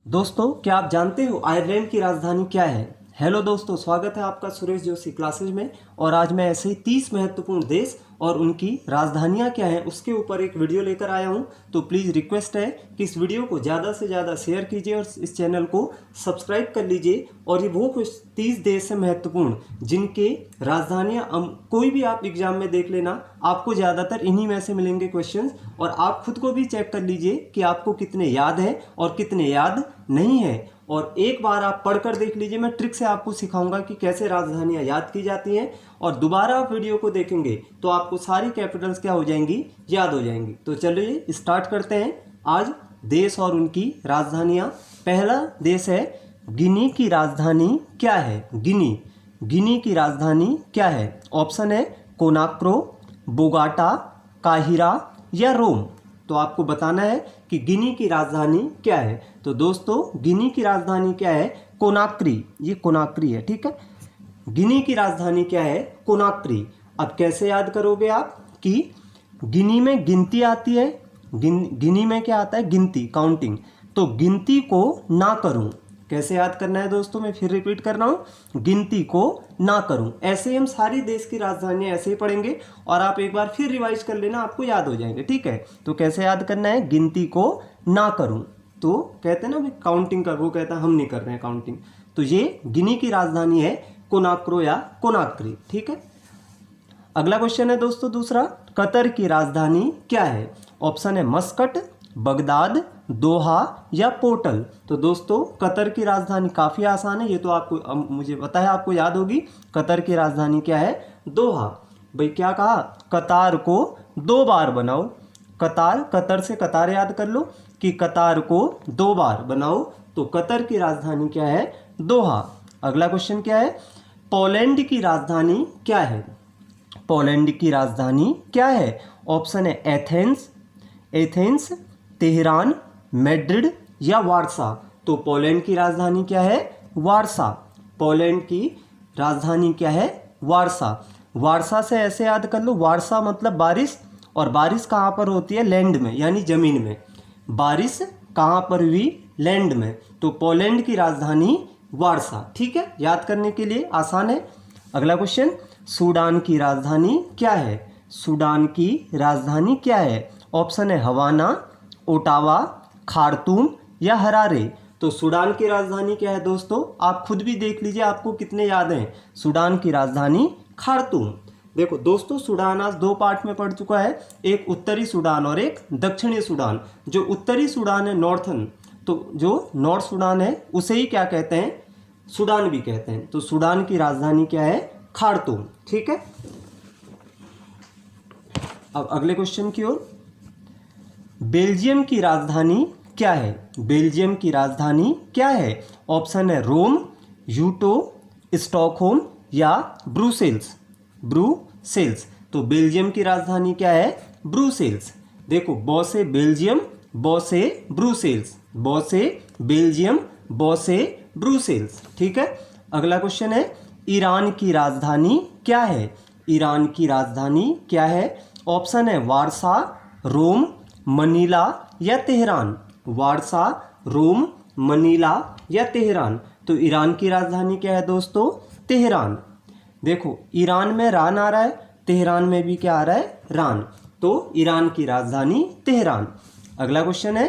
दोस्तों, क्या आप जानते हो आयरलैंड की राजधानी क्या है? हेलो दोस्तों, स्वागत है आपका सुरेश जोशी क्लासेज में। और आज मैं ऐसे ही 30 महत्वपूर्ण देश और उनकी राजधानियां क्या हैं उसके ऊपर एक वीडियो लेकर आया हूं। तो प्लीज़ रिक्वेस्ट है कि इस वीडियो को ज़्यादा से ज़्यादा शेयर कीजिए और इस चैनल को सब्सक्राइब कर लीजिए। और ये वो कुछ 30 देश है महत्वपूर्ण जिनके राजधानियाँ कोई भी आप एग्जाम में देख लेना, आपको ज़्यादातर इन्हीं में से मिलेंगे क्वेश्चंस। और आप खुद को भी चेक कर लीजिए कि आपको कितने याद हैं और कितने याद नहीं है। और एक बार आप पढ़कर देख लीजिए, मैं ट्रिक से आपको सिखाऊंगा कि कैसे राजधानियां याद की जाती हैं। और दोबारा आप वीडियो को देखेंगे तो आपको सारी कैपिटल्स क्या हो जाएंगी, याद हो जाएंगी। तो चलिए स्टार्ट करते हैं आज देश और उनकी राजधानियां। पहला देश है गिनी की राजधानी क्या है? गिनी की राजधानी क्या है? ऑप्शन है कोनाक्रो, बोगाटा, काहिरा या रोम। तो आपको बताना है कि गिनी की राजधानी क्या है। तो दोस्तों, गिनी की राजधानी क्या है? कोनाक्री। ये कोनाक्री है, ठीक है। गिनी की राजधानी क्या है? कोनाक्री। अब कैसे याद करोगे आप कि गिनी में गिनती आती है। गिनी में क्या आता है? गिनती, काउंटिंग। तो गिनती को ना करूं, कैसे याद करना है दोस्तों? मैं फिर रिपीट कर रहा हूं, गिनती को ना करूं। ऐसे ही हम सारी देश की राजधानियां ऐसे ही पढ़ेंगे और आप एक बार फिर रिवाइज कर लेना, आपको याद हो जाएंगे, ठीक है। तो कैसे याद करना है? गिनती को ना करूं। तो कहते हैं ना, काउंटिंग कर, वो कहता है हम नहीं कर रहे हैं काउंटिंग। तो ये गिनी की राजधानी है कोनाक्रो या कोनाक्री, ठीक है। अगला क्वेश्चन है दोस्तों दूसरा, कतर की राजधानी क्या है? ऑप्शन है मस्कट, बगदाद, दोहा या पोर्टल। तो दोस्तों, कतर की राजधानी काफ़ी आसान है, ये तो आपको मुझे पता है, आपको याद होगी। कतर की राजधानी क्या है? दोहा। भाई क्या कहा? कतार को 2 बार बनाओ। कतर से कतार याद कर लो कि कतार को 2 बार बनाओ। तो कतर की राजधानी क्या है? दोहा। अगला क्वेश्चन क्या है? पोलैंड की राजधानी क्या है? पोलैंड की राजधानी क्या है? ऑप्शन है एथेंस, तेहरान, मैड्रिड या वारसा। तो पोलैंड की राजधानी क्या है? वारसा। पोलैंड की राजधानी क्या है? वारसा। वारसा से ऐसे याद कर लो, वारसा मतलब बारिश, और बारिश कहाँ पर होती है? लैंड में, यानी जमीन में। बारिश कहाँ पर हुई? लैंड में। तो पोलैंड की राजधानी वारसा, ठीक है, याद करने के लिए आसान है। अगला क्वेश्चन, सूडान की राजधानी क्या है? सूडान की राजधानी क्या है? ऑप्शन है हवाना, ओटावा, खार्तूम या हरारे। तो सूडान की राजधानी क्या है दोस्तों? आप खुद भी देख लीजिए आपको कितने याद हैं। सूडान की राजधानी खार्तूम। देखो दोस्तों, सूडान आज 2 पार्ट में पड़ चुका है, एक उत्तरी सूडान और एक दक्षिणी सूडान। जो उत्तरी सूडान है नॉर्थन, तो जो नॉर्थ सूडान है उसे ही क्या कहते हैं? सूडान भी कहते हैं। तो सूडान की राजधानी क्या है? खार्तूम, ठीक है। अब अगले क्वेश्चन की ओर, बेल्जियम की राजधानी क्या है? बेल्जियम की राजधानी क्या है? ऑप्शन है रोम, यूटो, स्टॉकहोम या ब्रुसेल्स। तो बेल्जियम की राजधानी क्या है? ब्रुसेल्स। देखो, बॉ से बेल्जियम, बॉ से ब्रुसेल्स, बॉ से बेल्जियम, बॉ से ब्रुसेल्स, ठीक है। अगला क्वेश्चन है, ईरान की राजधानी क्या है? ईरान की राजधानी क्या है? ऑप्शन है वारसा, रोम, मनीला या तेहरान। वारसा, रोम, मनीला या तेहरान। तो ईरान की राजधानी क्या है दोस्तों? तेहरान। देखो, ईरान में रान आ रहा है, तेहरान में भी क्या आ रहा है? रान। तो ईरान की राजधानी तेहरान। अगला क्वेश्चन है,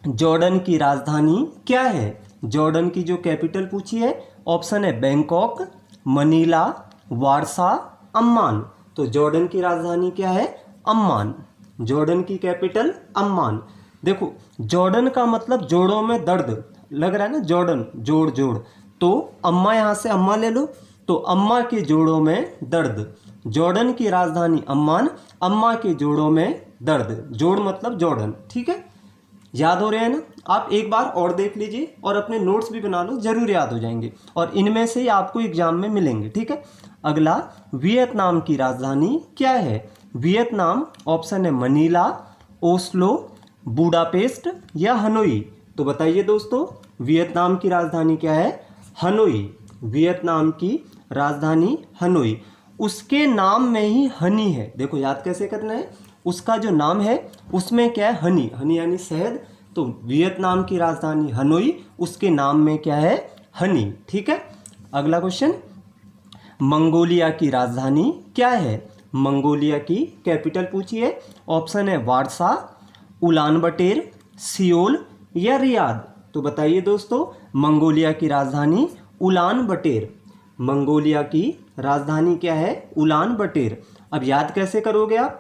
जॉर्डन की राजधानी क्या है? जॉर्डन की जो कैपिटल पूछी है, ऑप्शन है बैंकॉक, मनीला, वारसा, अम्मान। तो जॉर्डन की राजधानी क्या है? अम्मान। जॉर्डन की कैपिटल अम्मान। देखो, जॉर्डन का मतलब जोड़ों में दर्द लग रहा है ना, जॉर्डन जोड़। तो अम्मा, यहाँ से अम्मा ले लो, तो अम्मा के जोड़ों में दर्द। जॉर्डन की राजधानी अम्मान, अम्मा के जोड़ों में दर्द। जोड़ मतलब जॉर्डन, ठीक है। याद हो रहे हैं ना? आप एक बार और देख लीजिए और अपने नोट्स भी बना लो, जरूर याद हो जाएंगे। और इनमें से ही आपको एग्जाम में मिलेंगे, ठीक है। अगला, वियतनाम की राजधानी क्या है? वियतनाम, ऑप्शन है मनीला, ओस्लो, बुडापेस्ट या हनोई। तो बताइए दोस्तों, वियतनाम की राजधानी क्या है? हनोई। वियतनाम की राजधानी हनोई। उसके नाम में ही हनी है। देखो, याद कैसे करना है? उसका जो नाम है उसमें क्या है? हनी। हनी यानी शहद। तो वियतनाम की राजधानी हनोई, उसके नाम में क्या है, हनी। ठीक है, अगला क्वेश्चन, मंगोलिया की राजधानी क्या है? मंगोलिया की कैपिटल पूछिए। ऑप्शन है वारसा, उलान बटेर, सियोल या रियाद। तो बताइए दोस्तों, मंगोलिया की राजधानी उलान बटेर। मंगोलिया की राजधानी क्या है? उलान बटेर। अब याद कैसे करोगे आप?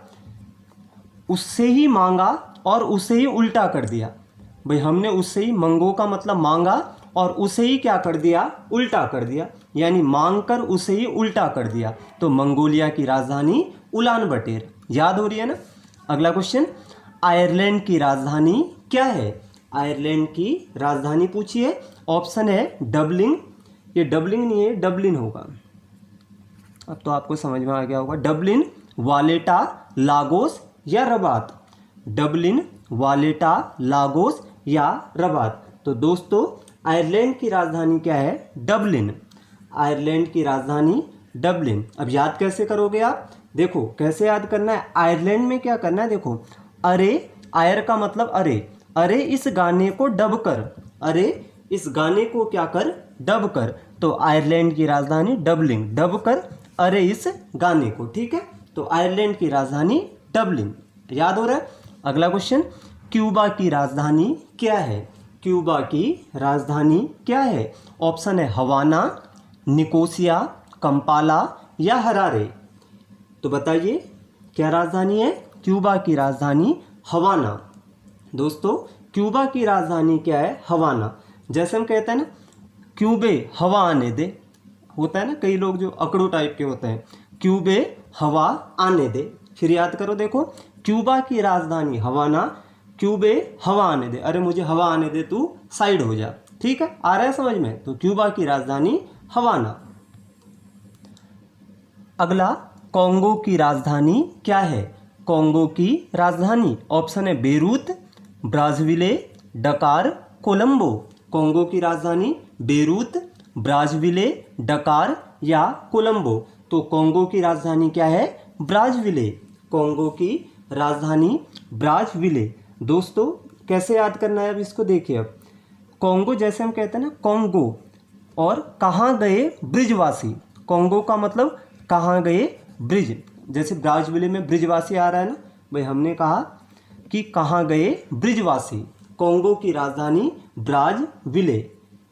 उससे ही मांगा और उसे ही उल्टा कर दिया। भाई हमने उससे ही, मंगो का मतलब मांगा और उसे ही क्या कर दिया, उल्टा कर दिया, यानी मांग कर उसे ही उल्टा कर दिया। तो मंगोलिया की राजधानी उलान बटेर। याद हो रही है ना? अगला क्वेश्चन, आयरलैंड की राजधानी क्या है? आयरलैंड की राजधानी पूछिए। ऑप्शन है डबलिन, ये डबलिन नहीं है, डबलिन होगा। अब तो आपको समझ में आ गया होगा। डबलिन, वालेटा, लागोस या रबात। डबलिन, वालेटा, लागोस या रबात। तो दोस्तों आयरलैंड की राजधानी क्या है? डबलिन। आयरलैंड की राजधानी डबलिन। अब याद कैसे करोगे आप? देखो कैसे याद करना है। आयरलैंड में क्या करना है, देखो, अरे, आयर का मतलब अरे, अरे इस गाने को डब कर, अरे इस गाने को क्या कर, डब कर। तो आयरलैंड की राजधानी डबलिन, डब कर अरे इस गाने को। ठीक है, तो आयरलैंड की राजधानी डबलिन। याद हो रहा है? अगला क्वेश्चन, क्यूबा की राजधानी क्या है? क्यूबा की राजधानी क्या है? ऑप्शन है हवाना, निकोसिया, कंपाला या हरारे। तो बताइए क्या राजधानी है? क्यूबा की राजधानी हवाना। दोस्तों क्यूबा की राजधानी क्या है? हवाना। जैसे हम कहते हैं ना, क्यूबे हवा आने दे, होता है ना, कई लोग जो अकड़ू टाइप के होते हैं, क्यूबे हवा आने दे। फिर याद करो, देखो, क्यूबा की राजधानी हवाना, क्यूबे हवा आने दे, अरे मुझे हवा आने दे, तू साइड हो जा। ठीक है, आ रहा है समझ में? तो क्यूबा की राजधानी हवाना। अगला, कॉन्गो की राजधानी क्या है? कॉन्गो की राजधानी, ऑप्शन है बेरूत, ब्राज़ीले, डकार, कोलंबो। कॉन्गो की राजधानी बेरूत, ब्राज़ीले, डकार या कोलंबो। तो कॉन्गो की राजधानी क्या है? ब्राज़ीले। कॉन्गो की राजधानी ब्राज़ीले। दोस्तों कैसे याद करना है अब इसको देखिए। अब कॉन्गो, जैसे हम कहते हैं ना कॉन्गो, और कहाँ गए ब्रिजवासी। कॉन्गो का मतलब कहाँ गए ब्रिज। जैसे ब्राज़ीले में ब्रिजवासी आ रहा है ना, भाई हमने कहा कि कहाँ गए ब्रिजवासी। कॉन्गो की राजधानी ब्राज़ीले।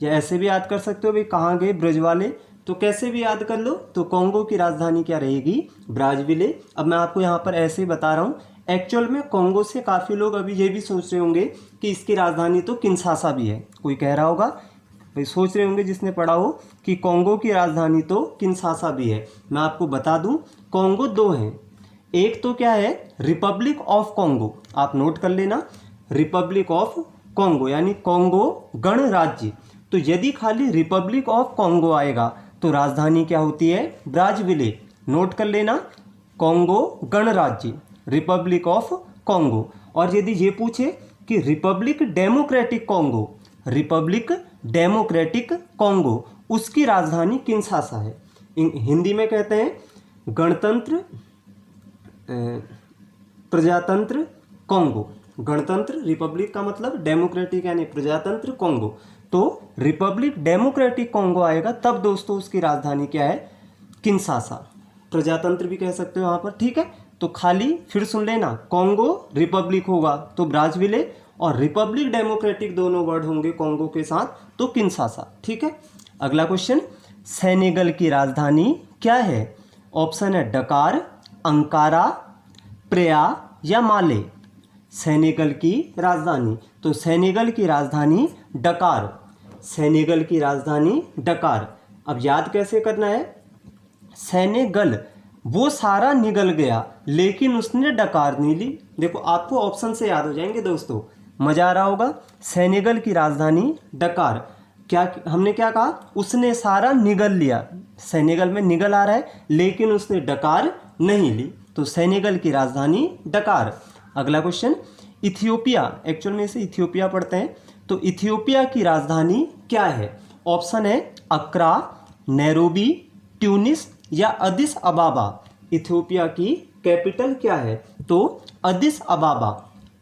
या ऐसे भी याद कर सकते हो, भाई कहाँ गए ब्रिजवाले, तो कैसे भी याद कर लो। तो कॉन्गो की राजधानी क्या रहेगी? ब्राज़ीले। अब मैं आपको यहाँ पर ऐसे ही बता रहा हूँ। एक्चुअल में कॉन्गो से काफ़ी लोग अभी ये भी सोच रहे होंगे कि इसकी राजधानी तो किन्शासा भी है। कोई कह रहा होगा, भाई सोच रहे होंगे जिसने पढ़ा हो कि कॉन्गो की राजधानी तो किन्शासा भी है। मैं आपको बता दूं, कॉन्गो दो हैं। एक तो क्या है, रिपब्लिक ऑफ कॉन्गो, आप नोट कर लेना, रिपब्लिक ऑफ कॉन्गो यानी कॉन्गो गणराज्य। तो यदि खाली रिपब्लिक ऑफ कॉन्गो आएगा तो राजधानी क्या होती है? ब्राज़ीले। नोट कर लेना, कॉन्गो गणराज्य, रिपब्लिक ऑफ कॉन्गो। और यदि ये पूछे कि Republic democratic Congo, Republic democratic Congo, उसकी राजधानी किन्शासा है। हिंदी में कहते हैं गणतंत्र प्रजातंत्र कॉन्गो। गणतंत्र, रिपब्लिक का मतलब डेमोक्रेटिक यानी प्रजातंत्र, कॉन्गो। तो रिपब्लिक डेमोक्रेटिक कॉन्गो आएगा तब दोस्तों उसकी राजधानी क्या है? किन्शासा। प्रजातंत्र भी कह सकते हो यहाँ पर। ठीक है, तो खाली फिर सुन लेना, कॉन्गो रिपब्लिक होगा तो ब्राज़ीले, और रिपब्लिक डेमोक्रेटिक दोनों वर्ड होंगे कॉन्गो के साथ तो किन्शासा। ठीक है, अगला क्वेश्चन, सेनेगल की राजधानी क्या है? ऑप्शन है डकार, अंकारा, प्रेया या माले। सेनेगल की राजधानी, तो सेनेगल की राजधानी डकार। सेनेगल की राजधानी डकार। अब याद कैसे करना है? सेनेगल वो सारा निगल गया लेकिन उसने डकार नहीं ली। देखो आपको ऑप्शन से याद हो जाएंगे दोस्तों, मजा आ रहा होगा। सेनेगल की राजधानी डकार। क्या हमने क्या कहा? उसने सारा निगल लिया। सेनेगल में निगल आ रहा है लेकिन उसने डकार नहीं ली, तो सेनेगल की राजधानी डकार। अगला क्वेश्चन, इथियोपिया, एक्चुअल में इसे इथियोपिया पढ़ते हैं, तो इथियोपिया की राजधानी क्या है? ऑप्शन है अक्रा, नैरोबी, ट्यूनिस या अदिस अबाबा। इथियोपिया की कैपिटल क्या है? तो अदिस अबाबा।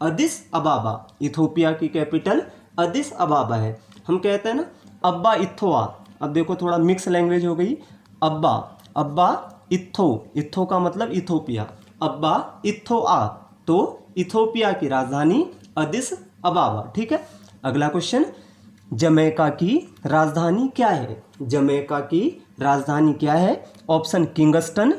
अदिस अबाबा। इथोपिया की कैपिटल अदिस अबाबा है। हम कहते हैं ना अब्बा इथोआ, अब देखो थोड़ा मिक्स लैंग्वेज हो गई। अब्बा, अब्बा इथो का मतलब इथोपिया, अब्बा इथोआ, तो इथोपिया की राजधानी अदिस अबाबा। ठीक है, अगला क्वेश्चन, जमैका की राजधानी क्या है? जमैका की राजधानी क्या है? ऑप्शन किंगस्टन,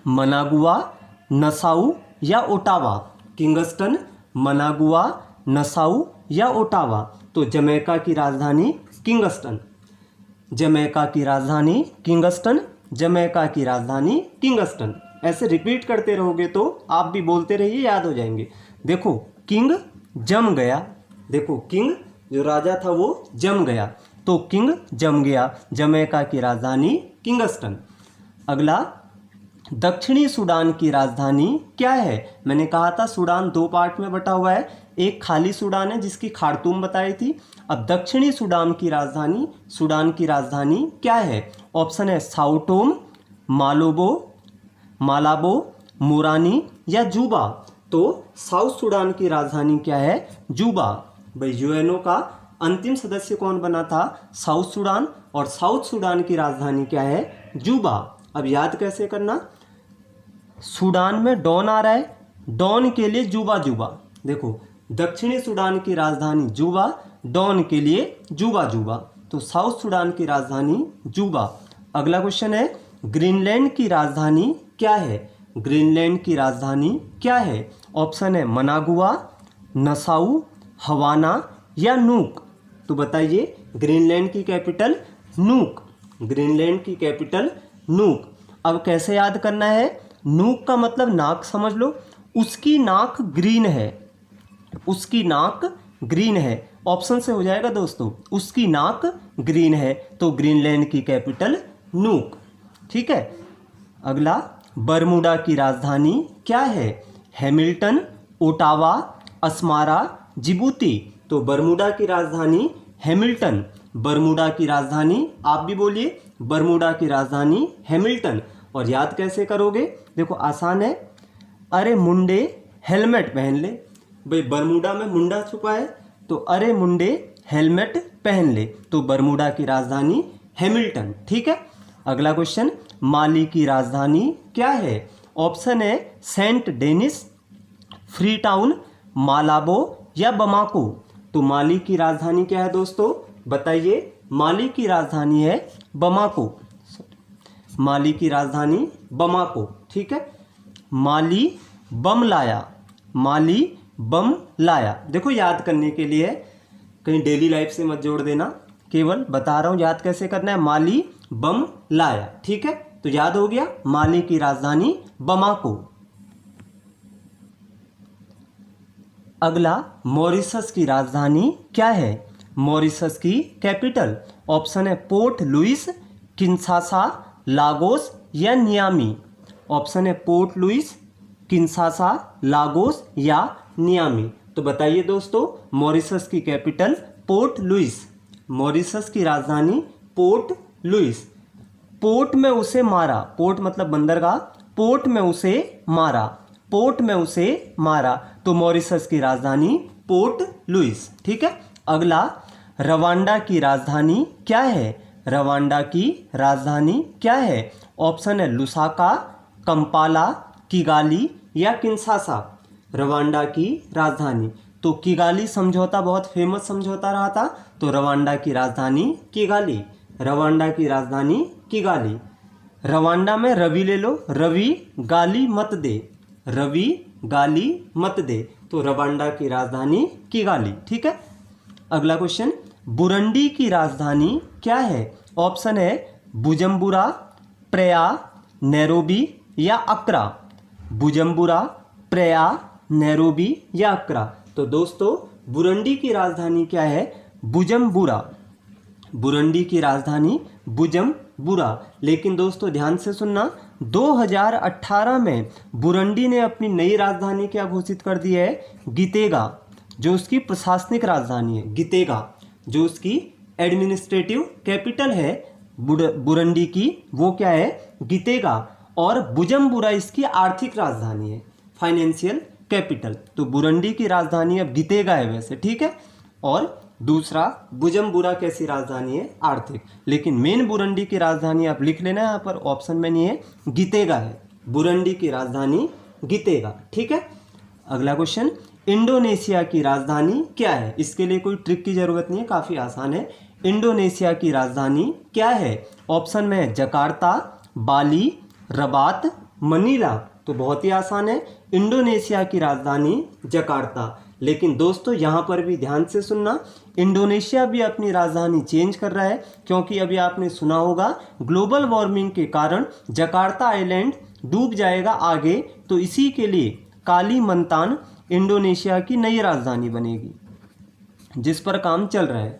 मनागुआ, नसाउ या ओटावा। किंगस्टन, मनागुआ, नसाउ या ओटावा। तो जमैका की राजधानी किंगस्टन, जमैका की राजधानी किंगस्टन, जमैका की राजधानी किंगस्टन। ऐसे रिपीट करते रहोगे तो आप भी बोलते रहिए, याद हो जाएंगे। देखो किंग जम गया, देखो किंग जो राजा था वो जम गया, तो किंग जम गया, जमैका की राजधानी किंगस्टन। अगला, दक्षिणी सूडान की राजधानी क्या है? मैंने कहा था सूडान दो पार्ट में बटा हुआ है, एक खाली सूडान है जिसकी खार्तूम बताई थी। अब दक्षिणी सूडान की राजधानी क्या है? ऑप्शन है साउटोम, मालाबो, मोरानी या जूबा। तो साउथ सूडान की राजधानी क्या है? जूबा। भाई यूएनओ का अंतिम सदस्य कौन बना था? साउथ सूडान, और साउथ सूडान की राजधानी क्या है? जूबा। अब याद कैसे करना, सूडान में डॉन आ रहा है, डॉन के लिए जूबा जूबा। देखो दक्षिणी सूडान की राजधानी जूबा, डॉन के लिए जूबा जूबा, तो साउथ सूडान की राजधानी जूबा। अगला क्वेश्चन है, ग्रीनलैंड की राजधानी क्या है? ग्रीनलैंड की राजधानी क्या है? ऑप्शन है मनागुआ, नसाउ, हवाना या नूक। तो बताइए, ग्रीनलैंड की कैपिटल नूक, ग्रीनलैंड की कैपिटल नूक। अब कैसे याद करना है? नूक का मतलब नाक समझ लो, उसकी नाक ग्रीन है, उसकी नाक ग्रीन है। ऑप्शन से हो जाएगा दोस्तों, उसकी नाक ग्रीन है, तो ग्रीनलैंड की कैपिटल नूक। ठीक है, अगला, बरमूडा की राजधानी क्या है? Hamilton, Ottawa, Asmara, Djibouti. तो बरमूडा की राजधानी हैमिल्टन, बरमूडा की राजधानी, आप भी बोलिए, बरमूडा की राजधानी हैमिल्टन। और याद कैसे करोगे? देखो आसान है, अरे मुंडे हेलमेट पहन ले। भाई बरमूडा में मुंडा छुपा है, तो अरे मुंडे हेलमेट पहन ले, तो बरमूडा की राजधानी हैमिल्टन। ठीक है, अगला क्वेश्चन, माली की राजधानी क्या है? ऑप्शन है सेंट डेनिस, फ्री टाउन, मालाबो या बमाको। तो माली की राजधानी क्या है दोस्तों? बताइए, माली की राजधानी है बमाको, माली की राजधानी बमाको। ठीक है, माली बम लाया, माली बम लाया। देखो याद करने के लिए, कहीं डेली लाइफ से मत जोड़ देना, केवल बता रहा हूं याद कैसे करना है, माली बम लाया। ठीक है, तो याद हो गया, माली की राजधानी बमाको। अगला, मॉरिशस की राजधानी क्या है? मॉरिशस की कैपिटल, ऑप्शन है पोर्ट लुइस, किन्शासा, लागोस या नियामी। ऑप्शन है पोर्ट लुइस, किन्शासा, लागोस या नियामी। तो बताइए दोस्तों, मॉरिशस की कैपिटल पोर्ट लुइस, मॉरिशस की राजधानी पोर्ट लुइस। पोर्ट में उसे मारा, पोर्ट मतलब बंदरगाह, पोर्ट में उसे मारा, पोर्ट में उसे मारा, तो मॉरिशस की राजधानी पोर्ट लुइस। ठीक है, अगला, रवांडा की राजधानी क्या है? रवांडा की राजधानी क्या है? ऑप्शन है लुसाका, कंपाला, किगाली या किन्शासा। रवांडा की राजधानी, तो किगाली समझौता बहुत फेमस समझौता रहा था, तो रवांडा की राजधानी किगाली, रवांडा की राजधानी किगाली। रवांडा में रवि ले लो, रवि गाली मत दे, रवि गाली मत दे, तो रवांडा की राजधानी किगाली। ठीक है, अगला क्वेश्चन, बुरंडी की राजधानी क्या है? ऑप्शन है बुजम्बुरा, प्रेया, नैरोबी या अक्रा। बुजम्बुरा, प्रेया, नैरोबी या अक्रा। तो दोस्तों, बुरंडी की राजधानी क्या है? बुजम्बुरा, बुरंडी की राजधानी बुजम्बुरा। लेकिन दोस्तों ध्यान से सुनना, 2018 में बुरंडी ने अपनी नई राजधानी क्या घोषित कर दी है? गितेगा, जो उसकी प्रशासनिक राजधानी है। गितेगा जो उसकी एडमिनिस्ट्रेटिव कैपिटल है बुरंडी की, वो क्या है? गितेगा। और बुजम्बुरा इसकी आर्थिक राजधानी है, फाइनेंशियल कैपिटल। तो बुरुंडी की राजधानी अब गितेगा है वैसे, ठीक है। और दूसरा बुजुम्बुरा कैसी राजधानी है, आर्थिक। लेकिन मेन बुरुंडी की राजधानी आप लिख लेना, यहाँ पर ऑप्शन में नहीं है, गितेगा है। बुरुंडी की राजधानी गितेगा, ठीक है। अगला क्वेश्चन, इंडोनेशिया की राजधानी क्या है? इसके लिए कोई ट्रिक की जरूरत नहीं है, काफी आसान है। इंडोनेशिया की राजधानी क्या है? ऑप्शन में है जकार्ता, बाली, रबात, मनीला। तो बहुत ही आसान है, इंडोनेशिया की राजधानी जकार्ता। लेकिन दोस्तों यहाँ पर भी ध्यान से सुनना, इंडोनेशिया भी अपनी राजधानी चेंज कर रहा है, क्योंकि अभी आपने सुना होगा ग्लोबल वार्मिंग के कारण जकार्ता आइलैंड डूब जाएगा आगे। तो इसी के लिए कालीमंतान इंडोनेशिया की नई राजधानी बनेगी, जिस पर काम चल रहा है,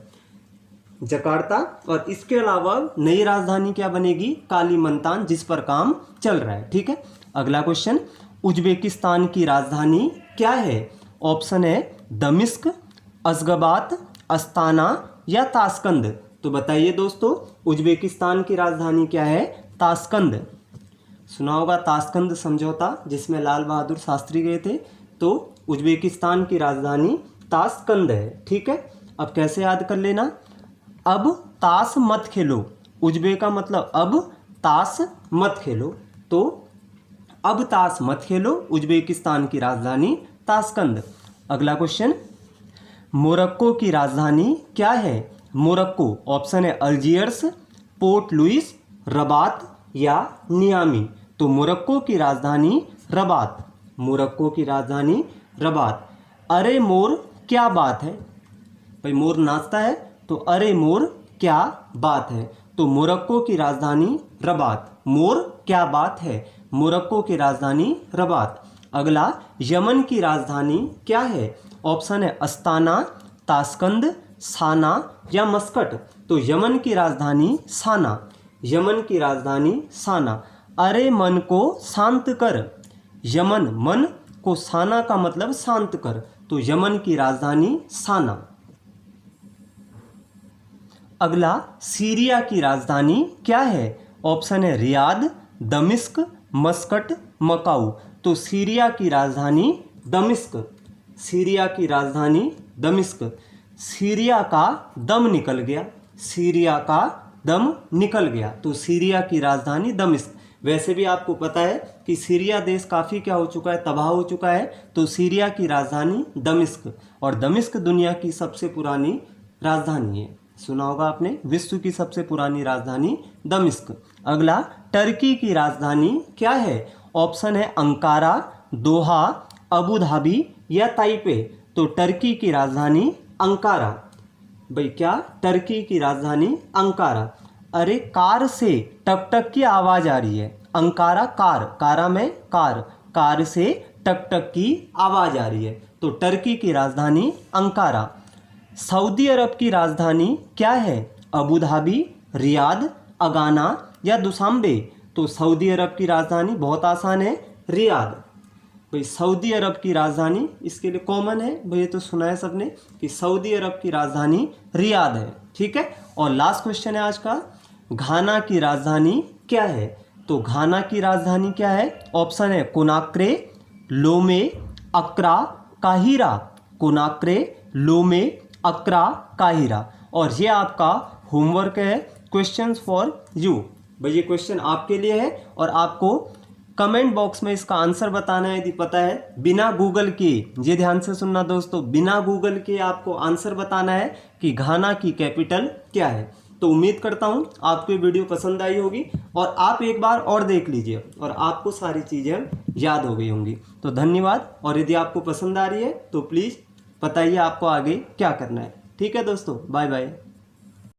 जकार्ता। और इसके अलावा नई राजधानी क्या बनेगी? कालीमंतान, जिस पर काम चल रहा है, ठीक है। अगला क्वेश्चन, उज्बेकिस्तान की राजधानी क्या है? ऑप्शन है दमिश्क, अशगाबाद, अस्ताना या ताशकंद। तो बताइए दोस्तों, उज्बेकिस्तान की राजधानी क्या है? ताशकंद। सुना होगा ताशकंद समझौता, जिसमें लाल बहादुर शास्त्री गए थे। तो उज्बेकिस्तान की राजधानी ताशकंद है, ठीक है। अब कैसे याद कर लेना, अब ताश मत खेलो, उज्बे का मतलब अब ताश मत खेलो। तो अब ताश मत खेलो, उज्बेकिस्तान की राजधानी ताशकंद। अगला क्वेश्चन, मोरक्को की राजधानी क्या है? मोरक्को, ऑप्शन है अल्जियर्स, पोर्ट लुइस, रबात या नियामी। तो मोरक्को की राजधानी रबात, मोरक्को की राजधानी रबात। अरे मोर क्या बात है, भाई मोर नाचता है, तो अरे मोर क्या बात है। तो मोरक्को की राजधानी रबात, मोर क्या बात है, मोरक्को की राजधानी रबात। अगला, यमन की राजधानी क्या है? ऑप्शन है अस्ताना, ताशकंद, साना या मस्कट। तो यमन की राजधानी साना, यमन की राजधानी साना। अरे मन को शांत कर, यमन, मन को साना का मतलब शांत कर। तो यमन की राजधानी साना। अगला, सीरिया की राजधानी क्या है? ऑप्शन है रियाद, दमिश्क, मस्कट, मकाऊ। तो सीरिया की राजधानी दमिश्क, सीरिया की राजधानी दमिश्क। सीरिया का दम निकल गया, सीरिया का दम निकल गया। तो सीरिया की राजधानी दमिश्क। वैसे भी आपको पता है कि सीरिया देश काफ़ी क्या हो चुका है, तबाह हो चुका है। तो सीरिया की राजधानी दमिश्क, और दमिश्क दुनिया की सबसे पुरानी राजधानी है। सुना होगा आपने, विश्व की सबसे पुरानी राजधानी दमिश्क। अगला, टर्की की राजधानी क्या है? ऑप्शन है अंकारा, दोहा, अबू धाबी या ताइपे। तो टर्की की राजधानी अंकारा। भाई क्या, टर्की की राजधानी अंकारा। अरे कार से टक टक की आवाज़ आ रही है, अंकारा कार, कारा में कार, कार से टक टक की आवाज़ आ रही है। तो टर्की की राजधानी अंकारा। सऊदी अरब की राजधानी क्या है? अबू धाबी, रियाद, अगाना या दुशांबे। तो सऊदी अरब की राजधानी बहुत आसान है, रियाद। भाई सऊदी अरब की राजधानी, इसके लिए कॉमन है भाई, ये तो सुना है सबने कि सऊदी अरब की राजधानी रियाद है, ठीक है। और लास्ट क्वेश्चन है आज का, घाना की राजधानी क्या है? तो घाना की राजधानी क्या है? ऑप्शन है कोनाक्रे, लोमे, अक्रा, काहिरा। कोनाक्रे, लोमे, अक्रा, काहिरा। और ये आपका होमवर्क है, क्वेश्चंस फॉर यू। भाई ये क्वेश्चन आपके लिए है, और आपको कमेंट बॉक्स में इसका आंसर बताना है यदि पता है, बिना गूगल के। ये ध्यान से सुनना दोस्तों, बिना गूगल के आपको आंसर बताना है कि घाना की कैपिटल क्या है। तो उम्मीद करता हूँ आपको ये वीडियो पसंद आई होगी, और आप एक बार और देख लीजिए और आपको सारी चीज़ें याद हो गई होंगी। तो धन्यवाद, और यदि आपको पसंद आ रही है तो प्लीज़ बताइए आपको आगे क्या करना है। ठीक है दोस्तों, बाय बाय।